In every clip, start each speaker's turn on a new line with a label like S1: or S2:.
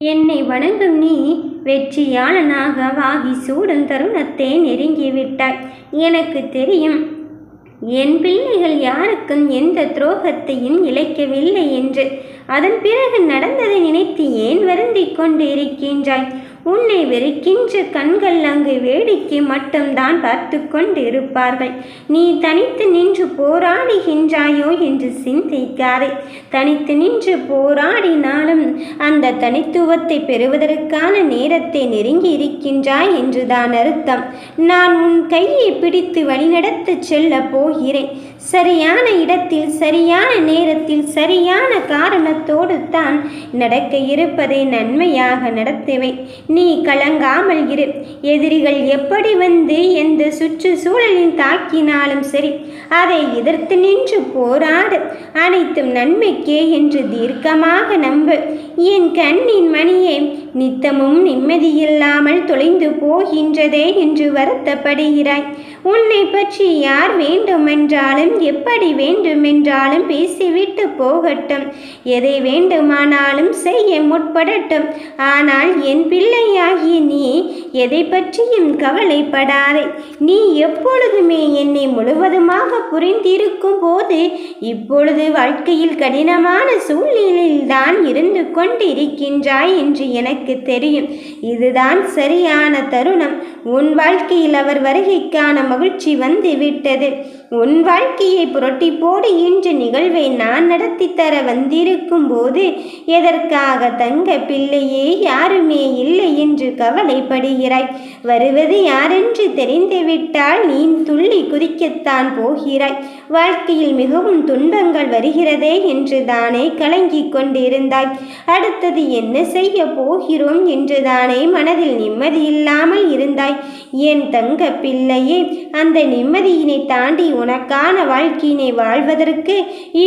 S1: என்னை வணங்கும் நீ வெற்றியாளனாக வாகி சூடும் தருணத்தை நெருங்கிவிட்டாய். எனக்கு தெரியும், என் பிள்ளைகள் யாருக்கும் எந்த துரோகத்தையும் இழைக்கவில்லை என்று. அதன் பிறகு நடந்ததை நினைத்து ஏன் வருந்திக் கொண்டு இருக்கின்றாய்? உன்னை வெறுக்கின்ற கண்கள் அங்கு வேடிக்கை மட்டும்தான் பார்த்து கொண்டு இருப்பார்கள். நீ தனித்து நின்று போராடுகின்றாயோ என்று சிந்திக்காதே. தனித்து நின்று போராடினாலும் அந்த தனித்துவத்தை பெறுவதற்கான நேரத்தை நெருங்கி இருக்கின்றாய் என்றுதான் அர்த்தம். நான் உன் கையை பிடித்து வழிநடத்தி செல்ல போகிறேன். சரியான இடத்தில் சரியான நேரத்தில் சரியான காரணத்தோடு தான் நடக்க இருப்பதை நன்மையாக நடத்துவேன். நீ கலங்காமல் இரு. எதிரிகள் எப்படி வந்து எந்த சுற்றுச்சூழலில் தாக்கினாலும் சரி, அதை எதிர்த்து நின்று போராடு. அனைத்தும் நன்மைக்கே என்று தீர்க்கமாக நம்பு. என் கண்ணின் மணியே, நித்தமும் நிம்மதியில்லாமல் தொலைந்து போகின்றதே என்று வருத்தப்படுகிறாய். உன்னை பற்றி யார் வேண்டுமென்றாலும் எப்படி வேண்டுமென்றாலும் பேசிவிட்டு போகட்டும். எதை வேண்டுமானாலும் செய்ய முற்படட்டும். ஆனால் என் பிள்ளையாகிய நீ எதை பற்றியும் கவலைப்படாதே. நீ எப்பொழுதுமே என்னை முழுவதுமாக புரிந்திருக்கும் போது இப்பொழுது வாழ்க்கையில் கடினமான சூழ்நிலையில் தான் இருந்து கொண்டிருக்கின்றாய் என்று எனக்கு தெரியும். இதுதான் சரியான தருணம். உன் வாழ்க்கையில் அவர் வருகைக்கான மகிழ்ச்சி வந்து விட்டது. உன் வாழ்க்கையை புரட்டி போடு என்ற நிகழ்வை நான் நடத்தி தர வந்திருக்கும் போது எதற்காக தங்க பிள்ளையே யாருமே இல்லை என்று கவலைப்படுகிறாய்? வருவது யாரென்று தெரிந்துவிட்டால் நீ துள்ளி குதிக்கத்தான் போகிறாய். வாழ்க்கையில் மிகவும் துன்பங்கள் வருகிறதே என்று தானே கலங்கிக் கொண்டிருந்தாய். அடுத்தது என்ன செய்ய போகிறோம் என்று தானே மனதில் நிம்மதியில்லாமல் இருந்தாய். என் தங்க பிள்ளையே, அந்த நிம்மதியினை தாண்டி உனக்கான வாழ்க்கையினை வாழ்வதற்கு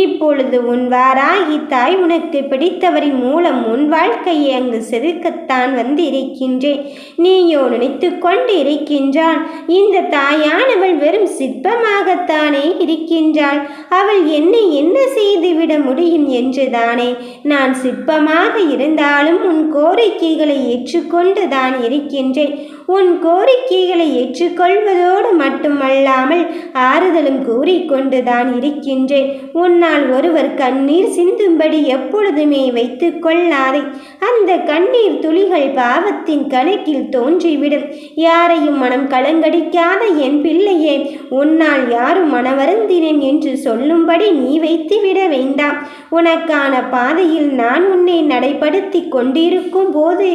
S1: இப்பொழுது உன் வாராகி தாய் உனக்கு பிடித்தவரின் மூலம் உன் வாழ்க்கையை அங்கு செதுக்கத்தான் வந்து இருக்கின்றேன். நீயோ நினைத்து கொண்டு இருக்கின்றான், இந்த தாயானவள் வெறும் சிற்பமாகத்தானே இருக்கின்றாள். அவள் என்னை என்ன செய்துவிட முடியும் என்று தானே. நான் சிற்பமாக இருந்தாலும் உன் கோரிக்கைகளை ஏற்றுக்கொண்டு தான் இருக்கின்றேன். உன் கோரிக்கைகளை ஏற்றுக்கொள்வதோடு மட்டுமல்லாமல் ஆறுதலும் கூறிக்கொண்டுதான் இருக்கின்றேன். உன்னால் ஒருவர் கண்ணீர் சிந்தும்படி எப்பொழுதுமே வைத்து கொள்ளாதே. அந்த கண்ணீர் துளிகள் பாவத்தின் கணக்கில் தோன்றிவிடும். யாரையும் மனம் கலங்கடிக்காத என் பிள்ளையே, உன்னால் யாரும் மனவருந்தினேன் என்று சொல்லும்படி நீ வைத்து விட வேண்டாம். உனக்கான பாதையில் நான் உன்னை நடைபடுத்தி கொண்டிருக்கும் போது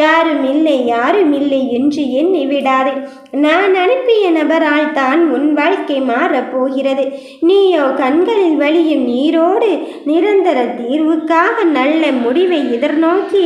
S1: யாரும் இல்லை என்று எண்ணி விடாதே. நான் அனுப்பிய நபரால் தான் உன் வாழ்க்கை மாறப்போகிறது. நீயோ கண்களில் வழியும் நீரோடு நிரந்தர தீர்வுக்காக நல்ல முடிவை எதிர்நோக்கி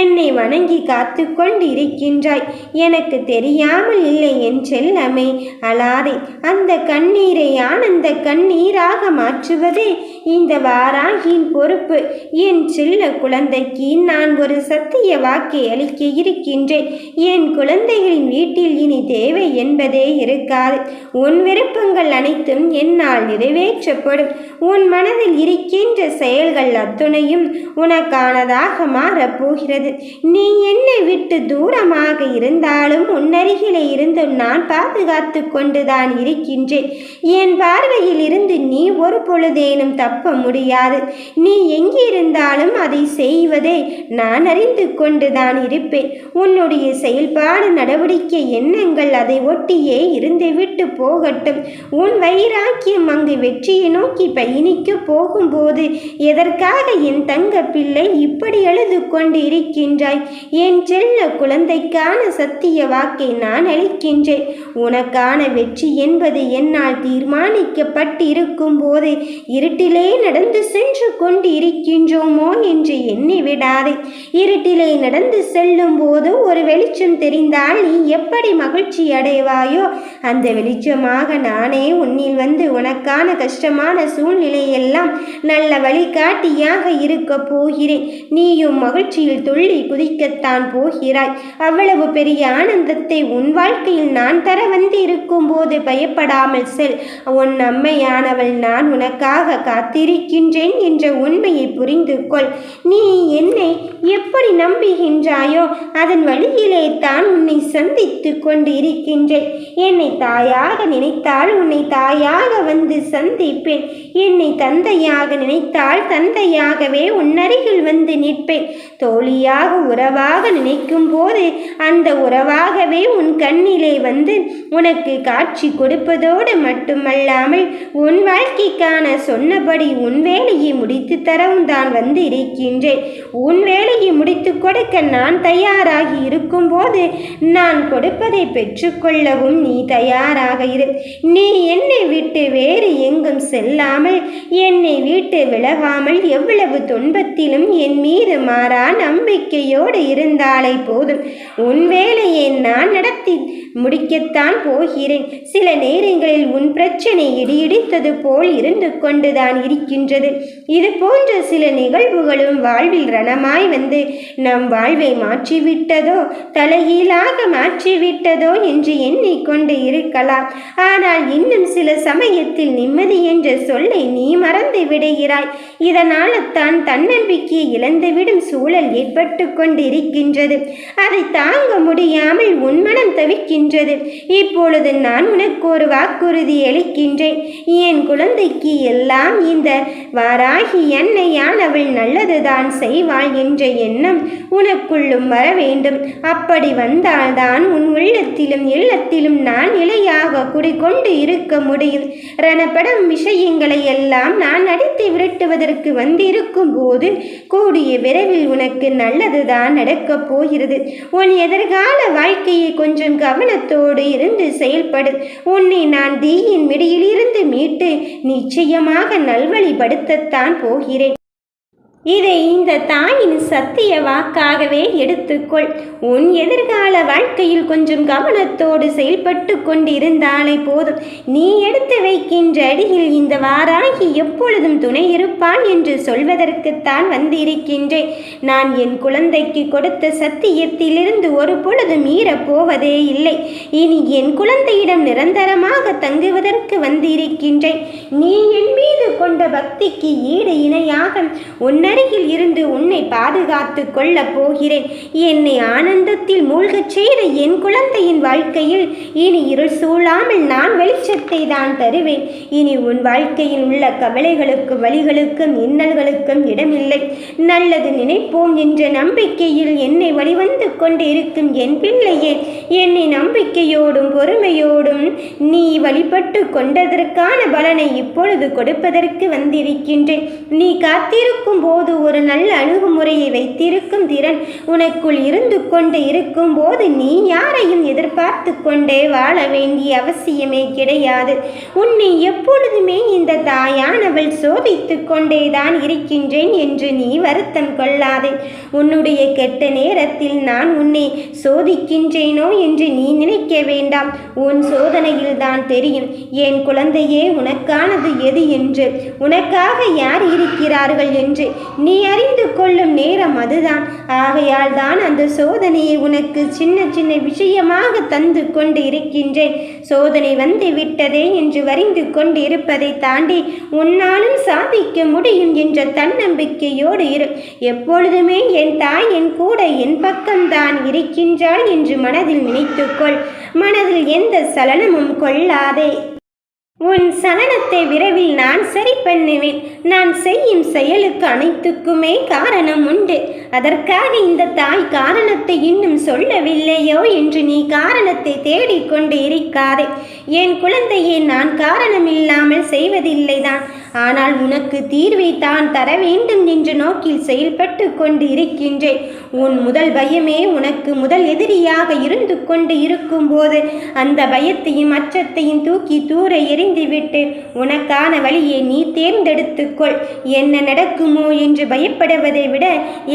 S1: என்னை வணங்கி காத்து கொண்டு இருக்கின்றாய். எனக்கு தெரியாமல் இல்லை என் செல்லமே, அழாதே. அந்த கண்ணீரை ஆனந்த கண்ணீராக மாற்றுவதே இந்த வாராகியின் பொறுப்பு. என் செல்ல குழந்தைக்கு நான் ஒரு சத்திய வாக்கை அளிக்க இருக்கின்றேன். என் குழந்தைகளின் வீட்டில் இனி தேவை என்பதே இருக்காது. உன் விருப்பங்கள் அனைத்தும் என்னால் நிறைவேற்றப்படும். உன் மனதில் இருக்கின்ற செயல்கள் அத்துணையும் உனக்கானதாக மாறப்போகிறது. நீ என்னை விட்டு தூரமாக இருந்தாலும் உன்னருகிலே இருந்து நான் பாதுகாத்து கொண்டுதான் இருக்கின்றேன். என் பார்வையில் இருந்து நீ ஒரு பொழுதேனும் தப்ப முடியாது. நீ எங்கிருந்தாலும் அதை செய்வதை நான் அறிந்து கொண்டுதான் இருப்பேன். உன்னுடைய செயல்பாடு நடவடிக்கை எண்ணங்கள் அதை ஒட்டியே இருந்துவிட்டு போகட்டும். உன் வைராக்கியம் அங்கு வெற்றியை நோக்கி பயணிக்க போகும்போது எதற்காக என் தங்க பிள்ளை இப்படி எழுது கொண்டு இருக்கின்றாய்? என் செல்ல குழந்தைக்கான சத்திய வாக்கை நான் அளிக்கின்றேன். உனக்கான வெற்றி என்பது என்னால் தீர்மானிக்கப்பட்டு இருக்கும் போது இருட்டிலே நடந்து சென்று கொண்டு இருக்கின்றோமோ என்று எண்ணி விடாதே. இருட்டிலே நடந்து செல்லும் போது ஒரு வெளிச்சம் தெரிந்தால் நீ எப்படி மகிழ்ச்சி அடைவாயோ, அந்த வெளிச்சமாக நானே உன்னில் வந்து உனக்கான கஷ்டமான சூழ்நிலையெல்லாம் நல்ல வழிகாட்டியாக இருக்க போகிறேன். நீயும் மகிழ்ச்சியில் துள்ளி குதிக்கத்தான் போகிறாய். அவ்வளவு பெரிய ஆனந்தத்தை உன் வாழ்க்கையில் நான் தர வந்து இருக்கும் போது பயப்படாமல் செல். உன் அம்மையானவள் நான் உனக்காக காத்திருக்கின்றேன் என்ற உண்மையை புரிந்து கொள். நீ என்னை எப்படி நம்ப நம்புகின்றாயோ அதன் வழியிலே தான் உன்னை சந்தித்து கொண்டு இருக்கின்றேன். என்னை தாயாக நினைத்தால் உன்னை தாயாக வந்து சந்திப்பேன். என்னை தந்தையாக நினைத்தால் தந்தையாகவே உன்னருகில் வந்து நிற்பேன். தோழியாக உறவாக நினைக்கும் போது அந்த உறவாகவே உன் கண்ணிலே வந்து உனக்கு காட்சி கொடுப்பதோடு மட்டுமல்லாமல் உன் வாழ்க்கைக்கான சொன்னபடி உன் வேலையை முடித்து தரவும் தான் வந்து இருக்கின்றேன். உன் வேலையை முடித்து கொடுக்க நான் தயாராகி இருக்கும் போது நான் கொடுப்பதை பெற்றுக்கொள்ளவும் நீ தயாராக இரு. நீ என்னை விட்டு வேறு எங்கும் செல்லாமல் என்னை விட்டு விலகாமல் எவ்வளவு துன்பத்திலும் என் மீது மாறா நம்பிக்கையோடு இருந்தாலே போதும். உன் வேலையை நான் நடத்தி முடிக்கத்தான் போகிறேன். சில நேரங்களில் உன் பிரச்சனை இடித்தது போல் இருந்து கொண்டுதான் இருக்கின்றது. இது போன்ற சில நிகழ்வுகளும் வாழ்வில் ரணமாய் வந்து நம் வாழ்வை மாற்றிவிட்டதோ தலைகீழாக மாற்றிவிட்டதோ என்று எண்ணிக்கொண்டு இருக்கலாம். ஆனால் இன்னும் சில சமயத்தில் நிம்மதி என்ற சொல்லை நீ மறந்து விடுகிறாய். இதனால் தான் தன்னம்பிக்கையை இழந்துவிடும் சூழல் ஏற்பட்டு கொண்டு இருக்கின்றது. அதை தாங்க முடியாமல் உன் மனம் தவிக்கின்றது. இப்பொழுது நான் உனக்கு ஒரு வாக்குறுதி அளிக்கின்றேன். என் குழந்தைக்கு எல்லாம் இந்த வாராகி அன்னையானவள் நல்லதுதான் செய்வாள் என்ற எண்ணம் உனக்குள்ளும் வர வேண்டும். அப்படி வந்தால்தான் உன் உள்ளத்திலும் இல்லத்திலும் நான் நிலையாக குடிகொண்டு இருக்க முடியும். ரணப்படும் விஷயங்களை எல்லாம் நான் அடித்து விரட்டுவதற்கு வந்திருக்கும் போது கூடிய விரைவில் உனக்கு நல்லதுதான் நடக்கப் போகிறது. உன் எதிர்கால வாழ்க்கையை கொஞ்சம் கவனத்தோடு இருந்து செயல்படு. உன்னை நான் தீயின் மிடியிலிருந்து மீட்டு நிச்சயமாக நல்வழிப்படுத்தத்தான் போகிறேன். இதை இந்த தாயின் சத்திய வாக்காகவே எடுத்துக்கொள். உன் எதிர்கால வாழ்க்கையில் கொஞ்சம் கவனத்தோடு செயல்பட்டு கொண்டிருந்தாலே போதும். நீ எடுத்து வைக்கின்ற அடியில் இந்த வாராகி எப்பொழுதும் துணை இருப்பான் என்று சொல்வதற்குத்தான் வந்திருக்கின்றேன். நான் என் குழந்தைக்கு கொடுத்த சத்தியத்திலிருந்து ஒரு பொழுது மீறப் போவதே இல்லை. இனி என் குழந்தையிடம் நிரந்தரமாக தங்குவதற்கு வந்திருக்கின்றேன். நீ என் மீது கொண்ட பக்திக்கு ஈடு இணையாக உன்னருகில் இருந்து உன்னை பாதுகாத்து கொள்ளப் போகிறேன். என்னை ஆனந்தத்தில் மூழ்கச் செய்த என் குழந்தையின் வாழ்க்கையில் இனி இருள் சூழாமல் நான் வெளிச்சத்தை தான் தருவேன். இனி உன் வாழ்க்கையில் உள்ள கவலைகளுக்கும் வலிகளுக்கும் இன்னல்களுக்கும் இடமில்லை. நல்லது நினைப்போம் என்ற நம்பிக்கையில் என்னை வழிவந்து கொண்டு இருக்கும் என் பிள்ளையே, என்னை நம்பிக்கையோடும் பொறுமையோடும் நீ வழிபட்டு கொண்டதற்கான பலனை இப்பொழுது கொடுப்பதற்கு வந்திருக்கின்றேன். நீ காத்திருக்கும் போது ஒரு நல்ல அணுகுமுறையை வைத்திருக்கும் திறன் உனக்குள் இருந்து கொண்டு இருக்கும் போது நீ யாரையும் எதிர்பார்த்து கொண்டே வாழ வேண்டிய அவசியமே கிடையாது. உன்னை எப்பொழுதுமே இந்த தாயானவள் சோதித்து கொண்டேதான் இருக்கின்றேன் என்று நீ வருத்தம் கொள்ளாதே. உன்னுடைய கெட்ட நேரத்தில் நான் உன்னை சோதிக்கின்றேனோ என்று நீ நினைக்க வேண்டாம். உன் சோதனையில் தான் தெரியும் என் குழந்தையே உனக்கானது எது என்று, உனக்காக யார் இருக்கிறார்கள் என்று நீ அறிந்து கொள்ளும் நேரம் அதுதான். ஆகையால் தான் அந்த சோதனையை உனக்கு சின்ன சின்ன விஷயமாக தந்து கொண்டு இருக்கின்றேன். சோதனை வந்து விட்டதே என்று வரிந்து கொண்டு இருப்பதை தாண்டி உன்னாலும் சாதிக்க முடியும் என்ற தன்னம்பிக்கையோடு இரு. எப்பொழுதுமே என் தாய் என் கூட என் பக்கம்தான் இருக்கின்றாள் என்று மனதில் நினைத்துக்கொள். மனதில் எந்த சலனமும் கொள்ளாதே. உன் சலனத்தை விரைவில் நான் சரி பண்ணுவேன். நான் செய்யும் செயலுக்கு அனைத்துக்குமே காரணம் உண்டு. அதற்காக இந்த தாய் காரணத்தை இன்னும் சொல்லவில்லையோ என்று நீ காரணத்தை தேடிக்கொண்டு இருக்காதே. என் குழந்தையை நான் காரணமில்லாமல் செய்வதில்லைதான். ஆனால் உனக்கு தீர்வை தான் தர வேண்டும் என்ற நோக்கில் செயல்பட்டு கொண்டு இருக்கின்றேன். உன் முதல் பயமே உனக்கு முதல் எதிரியாக இருந்து கொண்டு இருக்கும் போது அந்த பயத்தையும் அச்சத்தையும் தூக்கி தூர எறிந்துவிட்டு உனக்கான வழியை நீ தேர்ந்தெடுத்துக்கொள். என்ன நடக்குமோ என்று பயப்படுவதை விட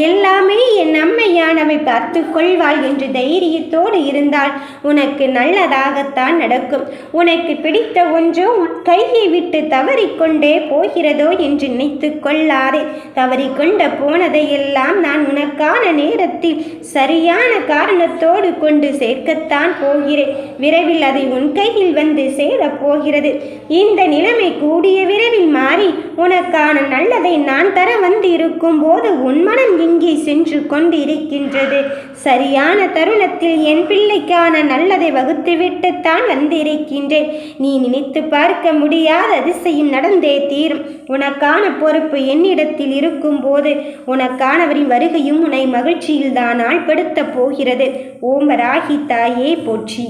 S1: எல்லாமே என் அம்மையானவை பார்த்து கொள்வாள் என்று தைரியத்தோடு இருந்தால் உனக்கு நல்லதாகத்தான் நடக்கும். உனக்கு பிடித்த ஒன்றோ கையை விட்டு தவறிக்கொண்டே போகிறதோ என்று நினைத்து கொள்ளாதே. தவறிக்கொண்ட போனதையெல்லாம் நான் உனக்கான நேரத்தில் சரியான காரணத்தோடு கொண்டு சேர்க்கத்தான் போகிறேன். விரைவில் அதை உன் கையில் வந்து சேரப்போகிறது. இந்த நிலைமை கூடிய விரைவில் மாறி உனக்கான நல்லதை நான் தர வந்து இருக்கும் போது உன் மனம் எங்கே சென்று கொண்டு இருக்கின்றது? இருக்கின்றது. சரியான தருணத்தில் என் பிள்ளைக்கான நல்லதை வகுத்துவிட்டுத்தான் வந்திருக்கின்றேன். நீ நினைத்து பார்க்க முடியாத அதிசயம் நடந்தே தீரும். உனக்கான பொறுப்பு என்னிடத்தில் இருக்கும்போது உனக்கானவரின் வருகையும் உன்னை மகிழ்ச்சியில் தான் ஆழ்படுத்தப் போகிறது. ஓம் வராகி தாயே போற்றி.